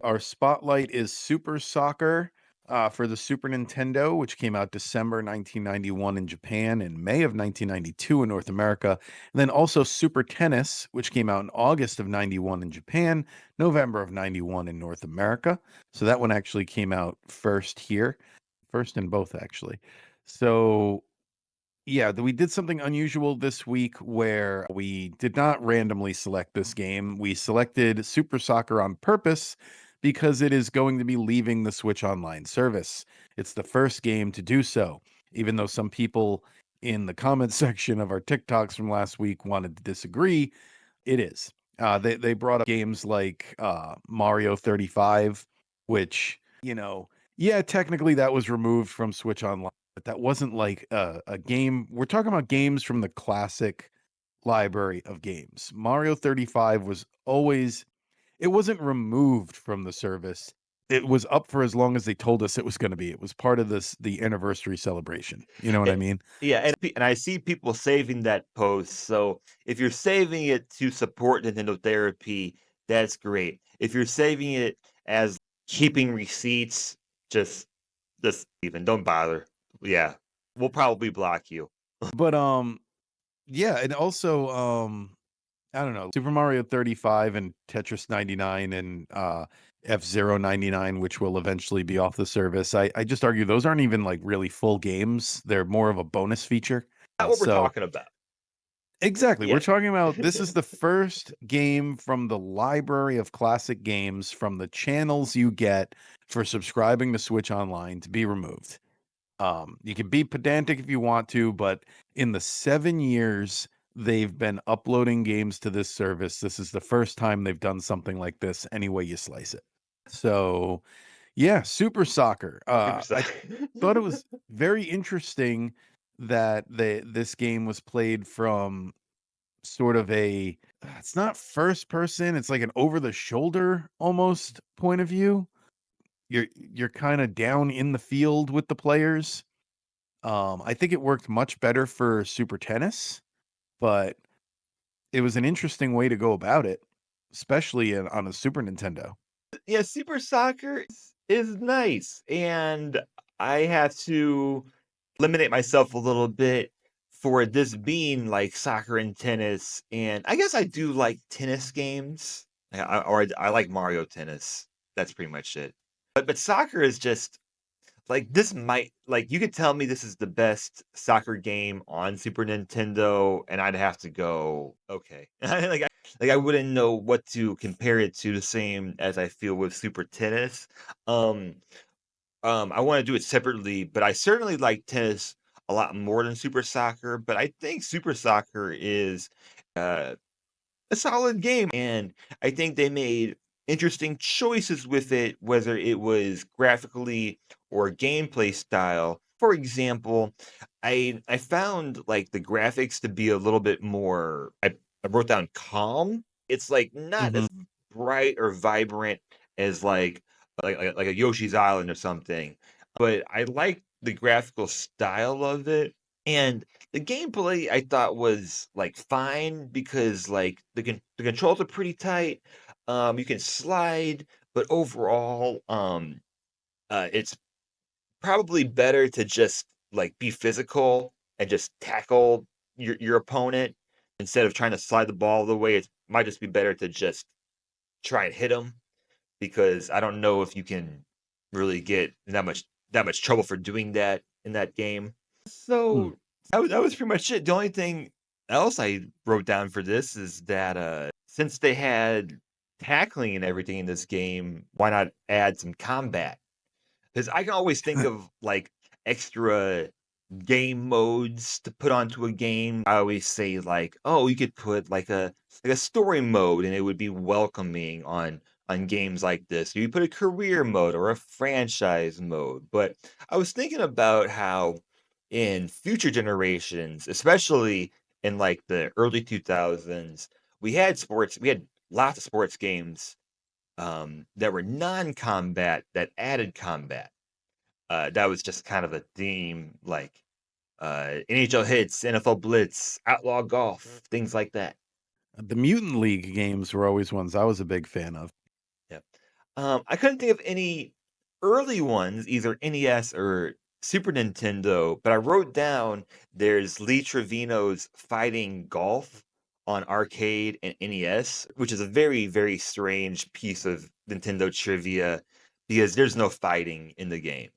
Our spotlight is Super Soccer for the Super Nintendo, which came out December 1991 in Japan and May of 1992 in North America. And then also Super Tennis, which came out in August of 91 in Japan, November of 91 in North America. So that one actually came out first here, first in both actually. So yeah, we did something unusual this week where we did not randomly select this game. We selected Super Soccer on purpose because it is going to be leaving the Switch Online service. It's the first game to do so, even though some people in the comment section of our TikToks from last week wanted to disagree. It is. They brought up games like Mario 35, which, yeah, technically that was removed from Switch Online, but that wasn't like a game. We're talking about games from the classic library of games. Mario 35 was always, it wasn't removed from the service. It was up for as long as they told us it was going to be. It was part of the anniversary celebration. You know what I It mean? yeah, and I see people saving that post, so if you're saving it to support Nintendo Therapy, that's great. If you're saving it as keeping receipts, just just even don't bother. Yeah, we'll probably block you. But yeah, and also I don't know, Super Mario 35 and Tetris 99 and F-Zero 99, which will eventually be off the service. I just argue those aren't even like really full games. They're more of a bonus feature. Not what we're So talking about. exactly, we're Yeah. talking about this is the first game from the library of classic games from the channels you get for subscribing to Switch Online to be removed. You can be pedantic if you want to, but in the 7 years they've been uploading games to this service, this is the first time they've done something like this any way you slice it. So, yeah, Super Soccer. Super I sorry. thought it was very interesting that this game was played from sort of a it's not first person, it's like an over the shoulder almost point of view. You're kind of down in the field with the players. I think it worked much better for Super Tennis, but it was an interesting way to go about it, especially on a Super Nintendo. Yeah, Super Soccer is nice, and I have to eliminate myself a little bit for this being like soccer and tennis, and I guess I do like tennis games, I like Mario Tennis. That's pretty much it. But soccer is just like this might like you could tell me this is the best soccer game on Super Nintendo, and I'd have to go, okay. I wouldn't know what to compare it to the same as I feel with Super Tennis. Um, I wanna do it separately, but I certainly like tennis a lot more than Super Soccer, but I think Super Soccer is, uh, a solid game, and I think they made interesting choices with it, whether it was graphically or gameplay style. For example, I found, like, the graphics to be a little bit more I wrote down calm. It's, like, not Mhm. as bright or vibrant as, like a Yoshi's Island or something, but I like the graphical style of it, and the gameplay I thought was, like, fine because, like, the controls are pretty tight, you can slide, but overall, it's probably better to just, like, be physical and just tackle your opponent instead of trying to slide the ball the way it might just be better to just try and hit him because I don't know if you can really get that much trouble for doing that in that game. Mm. So that was pretty much it. The only thing else I wrote down for this is that since they had tackling and everything in this game, why not add some combat? Because I can always think of like extra game modes to put onto a game. I always say like, oh, you could put like a story mode and it would be welcoming on games like this. You put a career mode or a franchise mode. But I was thinking about how in future generations, especially in like the early 2000s, we had lots of sports games that were non-combat that added combat. That was just kind of a theme, like NHL Hits, NFL Blitz, Outlaw Golf, things like that. The Mutant League games were always ones I was a big fan of. Yeah. I couldn't think of any early ones, either NES or Super Nintendo, but I wrote down there's Lee Trevino's Fighting Golf on arcade and NES, which is a very, very strange piece of Nintendo trivia because there's no fighting in the game.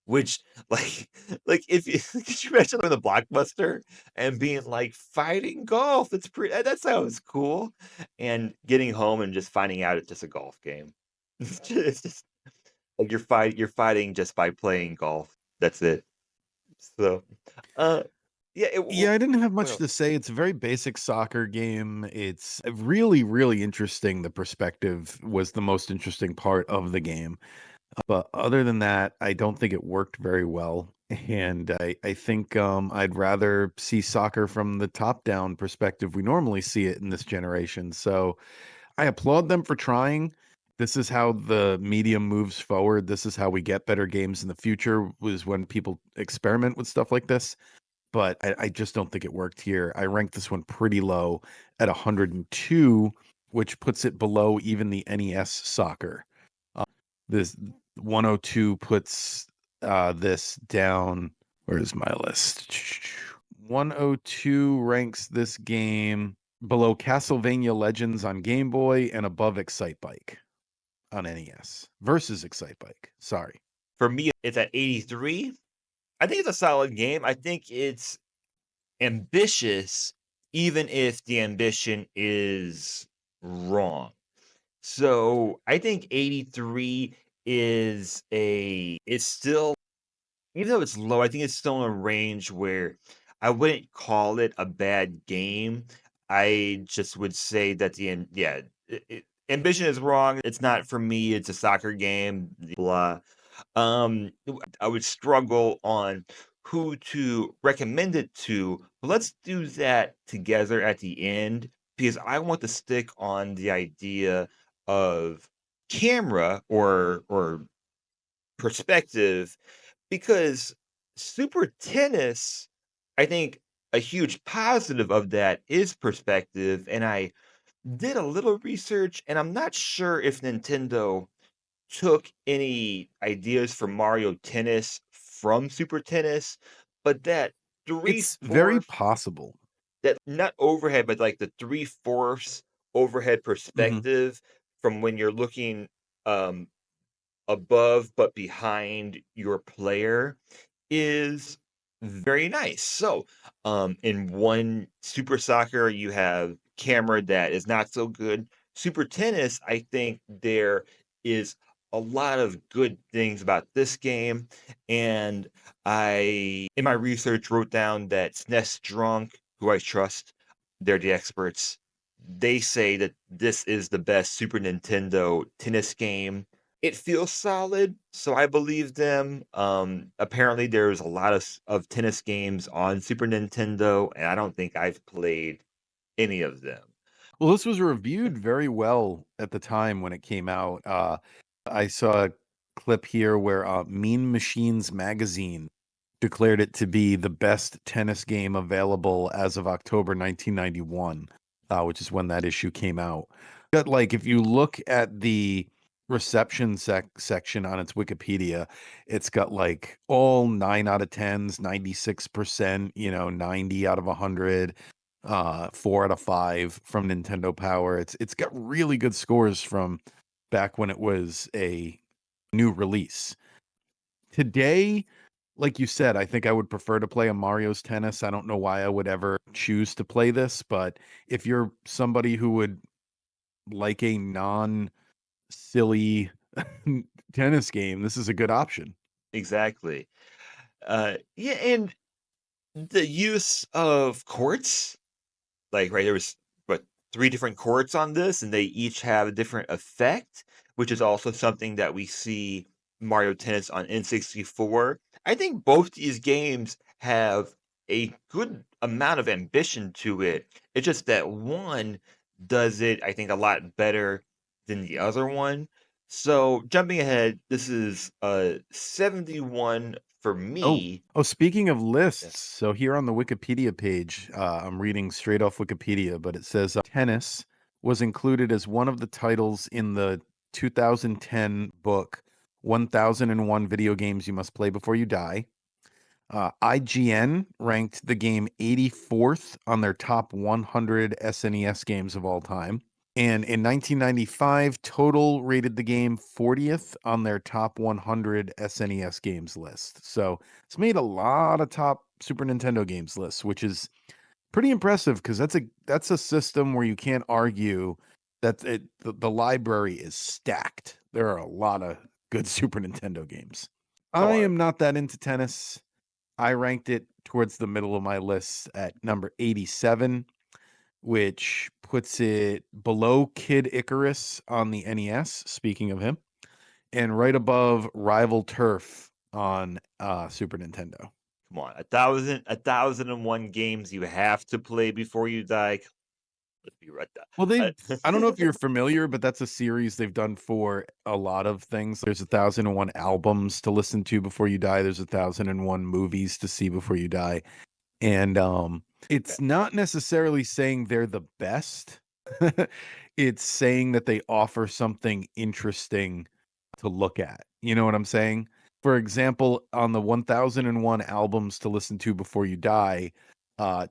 Which, like like, if you could you imagine going to Blockbuster and being like, "Fighting golf, it's pretty that sounds cool," and getting home and just finding out it's just a golf game. It's just like you're fighting just by playing golf. That's it. So, uh, yeah, it w Yeah, I didn't have what much to else? say. It's a very basic soccer game. It's really, really interesting. The perspective was the most interesting part of the game. But other than that, I don't think it worked very well. And I think I'd rather see soccer from the top down perspective we normally see it in this generation. So I applaud them for trying. This is how the medium moves forward. This is how we get better games in the future, was when people experiment with stuff like this. But I just don't think it worked here. I ranked this one pretty low at 102, which puts it below even the NES soccer. This 102 puts this down. Where's my list? 102 ranks this game below Castlevania Legends on Game Boy and above Excite Bike on NES versus Excite Bike. Sorry. For me, it's at 83. I think it's a solid game. I think it's ambitious, even if the ambition is wrong. So, I think 83 is still even though it's low, I think it's still in a range where I wouldn't call it a bad game. I just would say that ambition is wrong. It's not for me. It's a soccer game. Blah. I would struggle on who to recommend it to. But let's do that together at the end because I want to stick on the idea of camera or perspective because Super Tennis, I think a huge positive of that is perspective, and I did a little research, and I'm not sure if Nintendo took any ideas for Mario Tennis from Super Tennis, but that It's very 3/4 possible. that not overhead, but like the 3/4 overhead Mhm. perspective from when you're looking, um, above but behind your player is very nice. So, in one Super Soccer, you have camera that is not so good. Super Tennis, I think there is a lot of good things about this game. And in my research, wrote down that SNES Drunk, who I trust, they're the experts. They say that this is the best Super Nintendo tennis game. It feels solid, so I believe them. Apparently, there's a lot of tennis games on Super Nintendo, and I don't think I've played any of them. Well, this was reviewed very well at the time when it came out. I saw a clip here where Mean Machines magazine declared it to be the best tennis game available as of October 1991, which is when that issue came out. But like, if you look at the reception section on its Wikipedia, it's got like all 9 out of 10s, 96%, 90 out of 100, 4 out of 5 from Nintendo Power. It's got really good scores from back when it was a new release. Today, like you said, I think I would prefer to play a Mario's Tennis. I don't know why I would ever choose to play this, but if you're somebody who would like a non-silly tennis game, this is a good option. Exactly. Yeah, and the use of courts like, right, there was, what, 3 different courts on this, and they each have a different effect, which is also something that we see Mario Tennis on N64. I think both these games have a good amount of ambition to it. It's just that one does it, I think, a lot better than the other one. So, jumping ahead, this is, 71 for Oh, me. speaking of lists, Yes. so here on the Wikipedia page, I'm reading straight off Wikipedia, but it says tennis was included as one of the titles in the 2010 book, 1001 Video Games You Must Play Before You Die. IGN ranked the game 84th on their top 100 SNES games of all time. And in 1995, Total rated the game 40th on their top 100 SNES games list. So it's made a lot of top Super Nintendo games lists, which is pretty impressive because that's a system where you can't argue that the library is stacked. There are a lot of good Super Nintendo games. I Sure. am not that into tennis. I ranked it towards the middle of my list at number 87, which puts it below Kid Icarus on the NES, speaking of him, and right above Rival Turf on Super Nintendo. Come on, 1,001 games you have to play before you die. Let's be right Well, there. I don't know if you're familiar, but that's a series they've done for a lot of things. There's 1,001 albums to listen to before you die. There's 1,001 movies to see before you die. And Okay. it's not necessarily saying they're the best. It's saying that they offer something interesting to look at. You know what I'm saying? For example, on the 1001 albums to listen to before you die,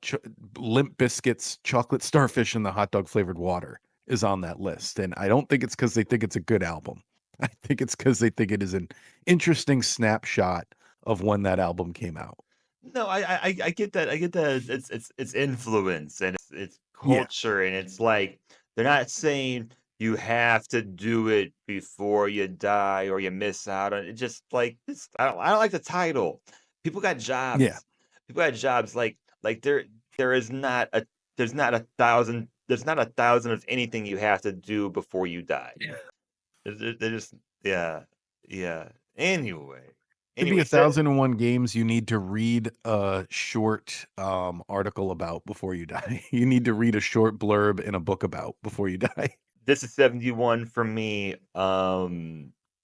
Ch Limp Bizkit's Chocolate Starfish and the Hot Dog Flavored Water is on that list, and I don't think it's because they think it's a good album. I think it's because they think it is an interesting snapshot of when that album came out. No, I get that. I get that it's influence and it's Yeah, culture, and it's like they're not saying you have to do it before you die or you miss out on it. Just like this, I don't like the title. People got yeah. jobs. People got jobs. Like there is not a there's not 1,000 of anything you have to do before you die. They're just yeah, yeah. Anyway, To be anyway, so 1,001 games, you need to read a short, article about before you die. You need to read a short blurb in a book about before you die. this is 71 for me.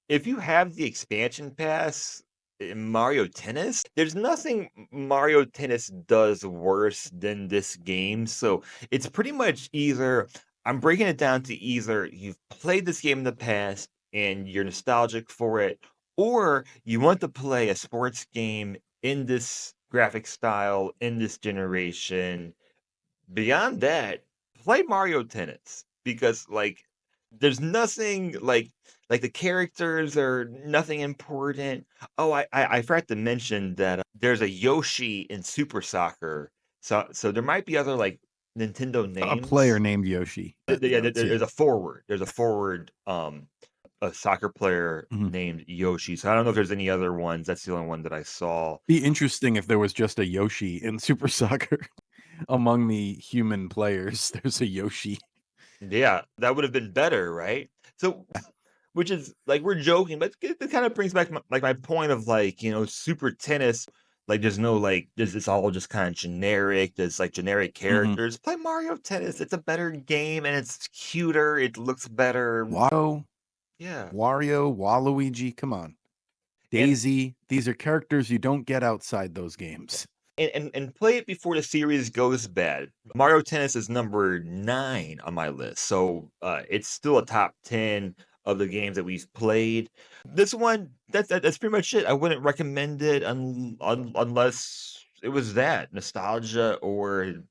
If you have the expansion pass in Mario Tennis, there's nothing Mario Tennis does worse than this game. So it's pretty much either I'm breaking it down to either you've played this game in the past and you're nostalgic for it, or you want to play a sports game in this graphic style in this generation. Beyond that, play Mario Tennis because, like, there's nothing like the characters are nothing important. Oh, I forgot to mention that, there's a Yoshi in Super Soccer, so there might be other, like, Nintendo A player names. named Yoshi Th that th Yeah, counts, yeah. there's a forward, a soccer player Mhm. named Yoshi, so I don't know if there's any other ones. That's the only one that I saw. Be interesting if there was just a Yoshi in Super Soccer. Among the human players, there's a Yoshi. Yeah, that would have been better, right? So, which is like we're joking, but it kind of brings back my point of like super tennis. Like there's no like this it's all just kind of generic. There's like generic Mhm. characters. Play Mario Tennis. It's a better game and it's cuter. It looks better. Wario, Yeah, Waluigi, come on. and Daisy, these are characters you don't get outside those games. and play it before the series goes bad. Mario Tennis is number 9 on my list, so it's still a top 10 of the games that we've played. This one, that's pretty much it. I wouldn't recommend it unless it was that nostalgia or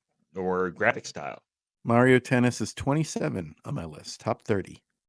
graphic style. Mario Tennis is 27 on my list, top 30.